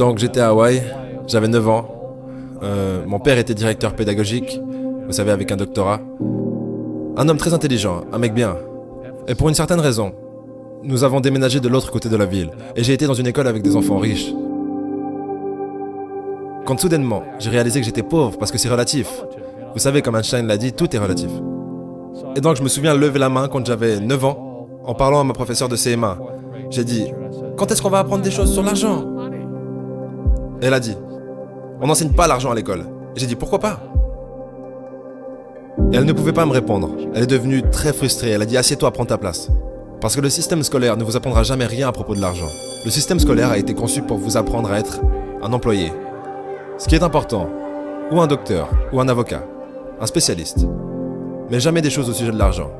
Donc j'étais à Hawaï, j'avais 9 ans. Mon père était directeur pédagogique, vous savez, avec un doctorat. Un homme très intelligent, un mec bien. Et pour une certaine raison, nous avons déménagé de l'autre côté de la ville. Et j'ai été dans une école avec des enfants riches. Quand soudainement, j'ai réalisé que j'étais pauvre parce que c'est relatif. Vous savez, comme Einstein l'a dit, tout est relatif. Et donc je me souviens lever la main quand j'avais 9 ans, en parlant à ma professeure de CM1. J'ai dit, quand est-ce qu'on va apprendre des choses sur l'argent? Et elle a dit, on n'enseigne pas l'argent à l'école. Et j'ai dit, pourquoi pas? Et elle ne pouvait pas me répondre. Elle est devenue très frustrée. Elle a dit, assieds-toi, prends ta place. Parce que le système scolaire ne vous apprendra jamais rien à propos de l'argent. Le système scolaire a été conçu pour vous apprendre à être un employé. Ce qui est important, ou un docteur, ou un avocat, un spécialiste. Mais jamais des choses au sujet de l'argent.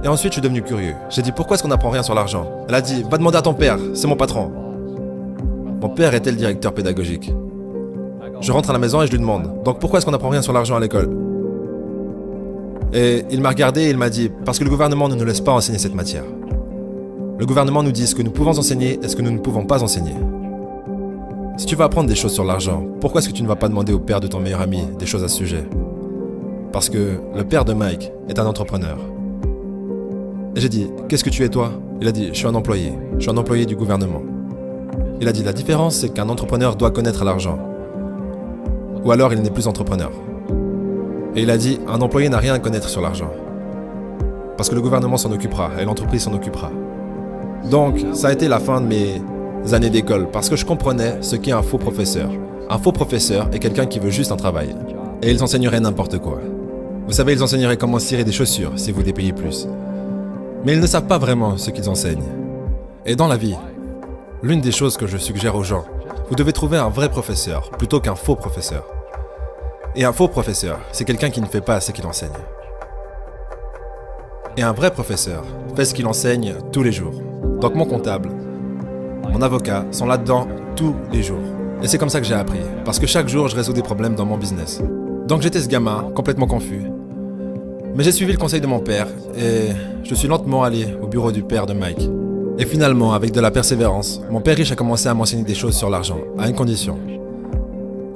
Et ensuite, je suis devenu curieux. J'ai dit, pourquoi est-ce qu'on n'apprend rien sur l'argent? Elle a dit, va demander à ton père, c'est mon patron. Mon père était le directeur pédagogique. Je rentre à la maison et je lui demande, donc pourquoi est-ce qu'on n'apprend rien sur l'argent à l'école? Et il m'a regardé et il m'a dit, parce que le gouvernement ne nous laisse pas enseigner cette matière. Le gouvernement nous dit ce que nous pouvons enseigner et ce que nous ne pouvons pas enseigner. Si tu veux apprendre des choses sur l'argent, pourquoi est-ce que tu ne vas pas demander au père de ton meilleur ami des choses à ce sujet? Parce que le père de Mike est un entrepreneur. Et j'ai dit, qu'est-ce que tu es toi? Il a dit, je suis un employé. Je suis un employé du gouvernement. Il a dit, la différence c'est qu'un entrepreneur doit connaître l'argent. Ou alors il n'est plus entrepreneur. Et il a dit, un employé n'a rien à connaître sur l'argent. Parce que le gouvernement s'en occupera et l'entreprise s'en occupera. Donc, ça a été la fin de mes années d'école parce que je comprenais ce qu'est un faux professeur. Un faux professeur est quelqu'un qui veut juste un travail. Et ils enseigneraient n'importe quoi. Vous savez, ils enseigneraient comment cirer des chaussures si vous les payez plus. Mais ils ne savent pas vraiment ce qu'ils enseignent. Et dans la vie, l'une des choses que je suggère aux gens, vous devez trouver un vrai professeur plutôt qu'un faux professeur. Et un faux professeur, c'est quelqu'un qui ne fait pas ce qu'il enseigne. Et un vrai professeur fait ce qu'il enseigne tous les jours. Donc mon comptable, mon avocat sont là-dedans tous les jours. Et c'est comme ça que j'ai appris, parce que chaque jour je résous des problèmes dans mon business. Donc j'étais ce gamin, complètement confus. Mais j'ai suivi le conseil de mon père, et je suis lentement allé au bureau du père de Mike. Et finalement, avec de la persévérance, mon père riche a commencé à m'enseigner des choses sur l'argent, à une condition.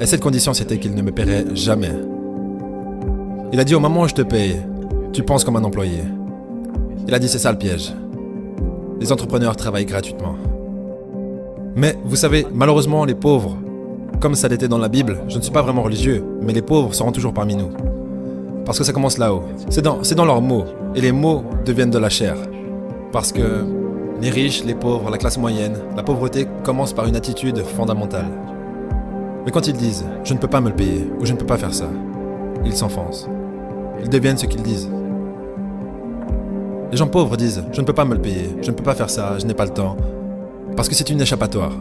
Et cette condition, c'était qu'il ne me paierait jamais. Il a dit, au moment où je te paye, tu penses comme un employé. Il a dit, c'est ça le piège. Les entrepreneurs travaillent gratuitement. Mais vous savez, malheureusement, les pauvres, comme ça l'était dans la Bible, je ne suis pas vraiment religieux, mais les pauvres seront toujours parmi nous. Parce que ça commence là-haut. C'est dans leurs mots. Et les mots deviennent de la chair. Parce que les riches, les pauvres, la classe moyenne, la pauvreté commence par une attitude fondamentale. Mais quand ils disent « je ne peux pas me le payer » ou « je ne peux pas faire ça », ils s'enfoncent. Ils deviennent ce qu'ils disent. Les gens pauvres disent « je ne peux pas me le payer, je ne peux pas faire ça, je n'ai pas le temps ». Parce que c'est une échappatoire.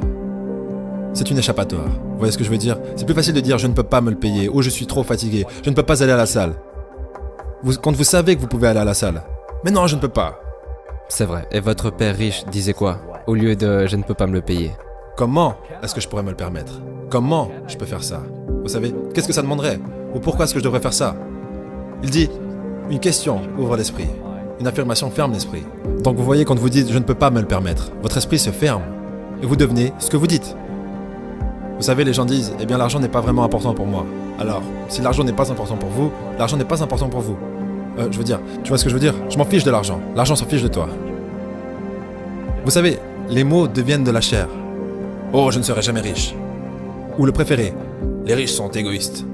C'est une échappatoire. Vous voyez ce que je veux dire? C'est plus facile de dire « je ne peux pas me le payer » ou « je suis trop fatigué, je ne peux pas aller à la salle ». Quand vous savez que vous pouvez aller à la salle. Mais non, je ne peux pas. C'est vrai. Et votre père riche disait quoi? Au lieu de « je ne peux pas me le payer ». Comment est-ce que je pourrais me le permettre? Comment je peux faire ça? Vous savez, qu'est-ce que ça demanderait? Ou pourquoi est-ce que je devrais faire ça? Il dit, une question ouvre l'esprit. Une affirmation ferme l'esprit. Donc vous voyez, quand vous dites « je ne peux pas me le permettre », votre esprit se ferme. Et vous devenez ce que vous dites. Vous savez, les gens disent « eh bien l'argent n'est pas vraiment important pour moi ». Alors, si l'argent n'est pas important pour vous, l'argent n'est pas important pour vous. Je veux dire, tu vois ce que je veux dire? Je m'en fiche de l'argent. L'argent s'en fiche de toi. Vous savez, les mots deviennent de la chair. Oh, je ne serai jamais riche. Ou le préféré, les riches sont égoïstes.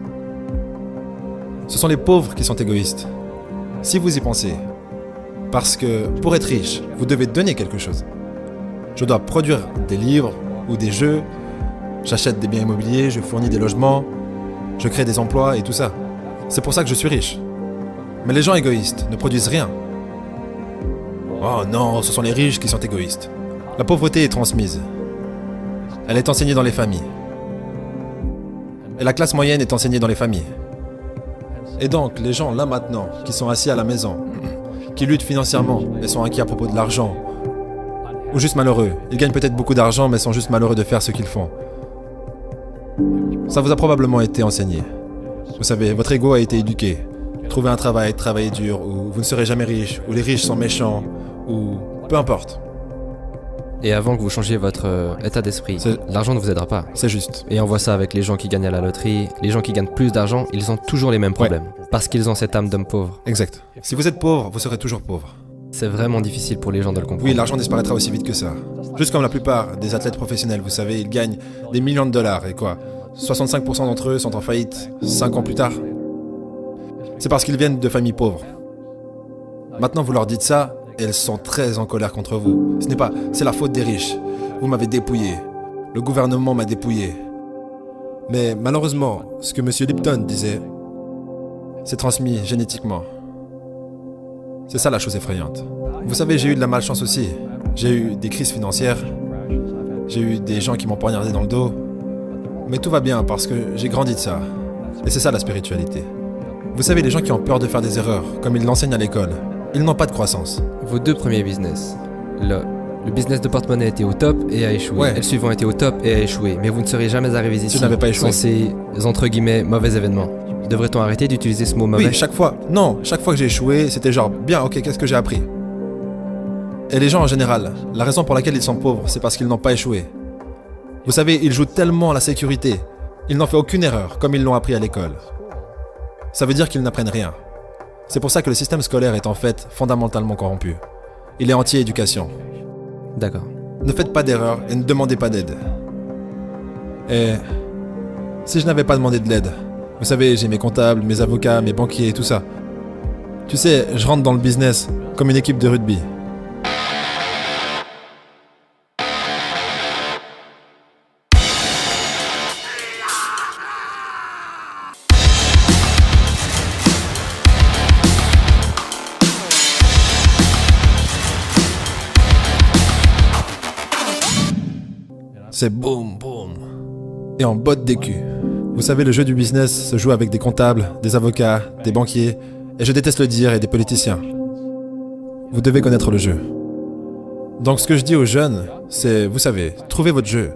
Ce sont les pauvres qui sont égoïstes. Si vous y pensez. Parce que pour être riche, vous devez donner quelque chose. Je dois produire des livres ou des jeux. J'achète des biens immobiliers, je fournis des logements. Je crée des emplois et tout ça. C'est pour ça que je suis riche. Mais les gens égoïstes ne produisent rien. Oh non, ce sont les riches qui sont égoïstes. La pauvreté est transmise. Elle est enseignée dans les familles. Et la classe moyenne est enseignée dans les familles. Et donc, les gens là maintenant, qui sont assis à la maison, qui luttent financièrement et sont inquiets à propos de l'argent, ou juste malheureux, ils gagnent peut-être beaucoup d'argent mais sont juste malheureux de faire ce qu'ils font. Ça vous a probablement été enseigné. Vous savez, votre ego a été éduqué. Trouvez un travail, travaillez dur, ou vous ne serez jamais riche, ou les riches sont méchants, ou peu importe. Et avant que vous changiez votre état d'esprit, C'est- l'argent ne vous aidera pas. C'est juste. Et on voit ça avec les gens qui gagnent à la loterie. Les gens qui gagnent plus d'argent, ils ont toujours les mêmes problèmes. Parce qu'ils ont cette âme d'homme pauvre. Exact. Si vous êtes pauvre, vous serez toujours pauvre. C'est vraiment difficile pour les gens de le comprendre. Oui, l'argent disparaîtra aussi vite que ça. Juste comme la plupart des athlètes professionnels, vous savez, ils gagnent des millions de dollars. Et quoi 65% d'entre eux sont en faillite 5 ans plus tard. C'est parce qu'ils viennent de familles pauvres. Maintenant, vous leur dites ça, et elles sont très en colère contre vous. Ce n'est pas, c'est la faute des riches. Vous m'avez dépouillé. Le gouvernement m'a dépouillé. Mais malheureusement, ce que M. Lipton disait, c'est transmis génétiquement. C'est ça la chose effrayante. Vous savez, j'ai eu de la malchance aussi. J'ai eu des crises financières. J'ai eu des gens qui m'ont poignardé dans le dos. Mais tout va bien parce que j'ai grandi de ça. Et c'est ça la spiritualité. Vous savez, les gens qui ont peur de faire des erreurs, comme ils l'enseignent à l'école, ils n'ont pas de croissance. Vos deux premiers business. Le business de porte-monnaie était au top et a échoué. Ouais. Et le suivant était au top et a échoué. Mais vous ne seriez jamais arrivés ici n'avais pas échoué. sans ces, entre guillemets, mauvais événements. Devrait-on arrêter d'utiliser ce mot mauvais? Oui, chaque fois. Non, chaque fois que j'ai échoué, c'était genre, bien, ok, qu'est-ce que j'ai appris? Et les gens en général, la raison pour laquelle ils sont pauvres, c'est parce qu'ils n'ont pas échoué. Vous savez, ils jouent tellement à la sécurité. Ils n'ont fait aucune erreur, comme ils l'ont appris à l'école. Ça veut dire qu'ils n'apprennent rien. C'est pour ça que le système scolaire est en fait fondamentalement corrompu. Il est anti-éducation. D'accord. Ne faites pas d'erreur et ne demandez pas d'aide. Et si je n'avais pas demandé de l'aide, vous savez, j'ai mes comptables, mes avocats, mes banquiers et tout ça. Tu sais, je rentre dans le business comme une équipe de rugby. C'est boum, boum. Et en botte des culs. Vous savez, le jeu du business se joue avec des comptables, des avocats, des banquiers, et je déteste le dire, et des politiciens. Vous devez connaître le jeu. Donc ce que je dis aux jeunes, c'est, vous savez, trouvez votre jeu.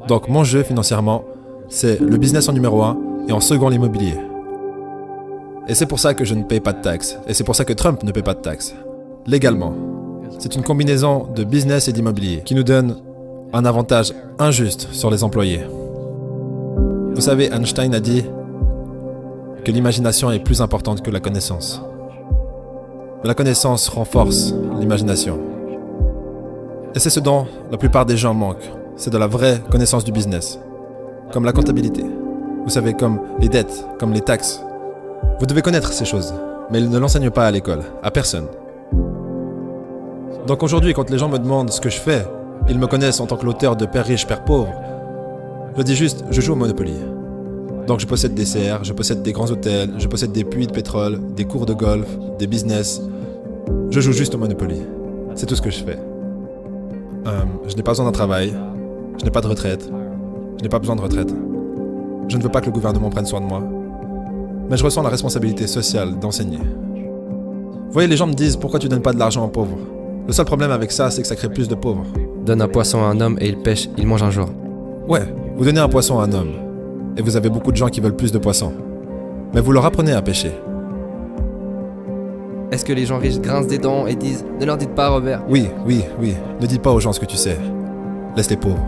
Donc mon jeu financièrement, c'est le business en numéro 1 et en second l'immobilier. Et c'est pour ça que je ne paye pas de taxes. Et c'est pour ça que Trump ne paye pas de taxes. Légalement. C'est une combinaison de business et d'immobilier qui nous donne un avantage injuste sur les employés. Vous savez, Einstein a dit que l'imagination est plus importante que la connaissance. Mais la connaissance renforce l'imagination. Et c'est ce dont la plupart des gens manquent. C'est de la vraie connaissance du business. Comme la comptabilité. Vous savez, comme les dettes, comme les taxes. Vous devez connaître ces choses, mais ils ne l'enseignent pas à l'école, à personne. Donc aujourd'hui, quand les gens me demandent ce que je fais, ils me connaissent en tant que l'auteur de Père riche, Père pauvre. Je dis juste, je joue au Monopoly. Donc je possède des serres, je possède des grands hôtels, je possède des puits de pétrole, des cours de golf, des business. Je joue juste au Monopoly. C'est tout ce que je fais. Je n'ai pas besoin d'un travail, je n'ai pas de retraite, je n'ai pas besoin de retraite. Je ne veux pas que le gouvernement prenne soin de moi. Mais je ressens la responsabilité sociale d'enseigner. Vous voyez, les gens me disent, pourquoi tu donnes pas de l'argent aux pauvres? Le seul problème avec ça, c'est que ça crée plus de pauvres. Donne un poisson à un homme et il pêche, il mange un jour. Ouais, vous donnez un poisson à un homme, et vous avez beaucoup de gens qui veulent plus de poissons. Mais vous leur apprenez à pêcher. Est-ce que les gens riches grincent des dents et disent « Ne leur dites pas, Robert ». Oui, ne dis pas aux gens ce que tu sais. Laisse les pauvres.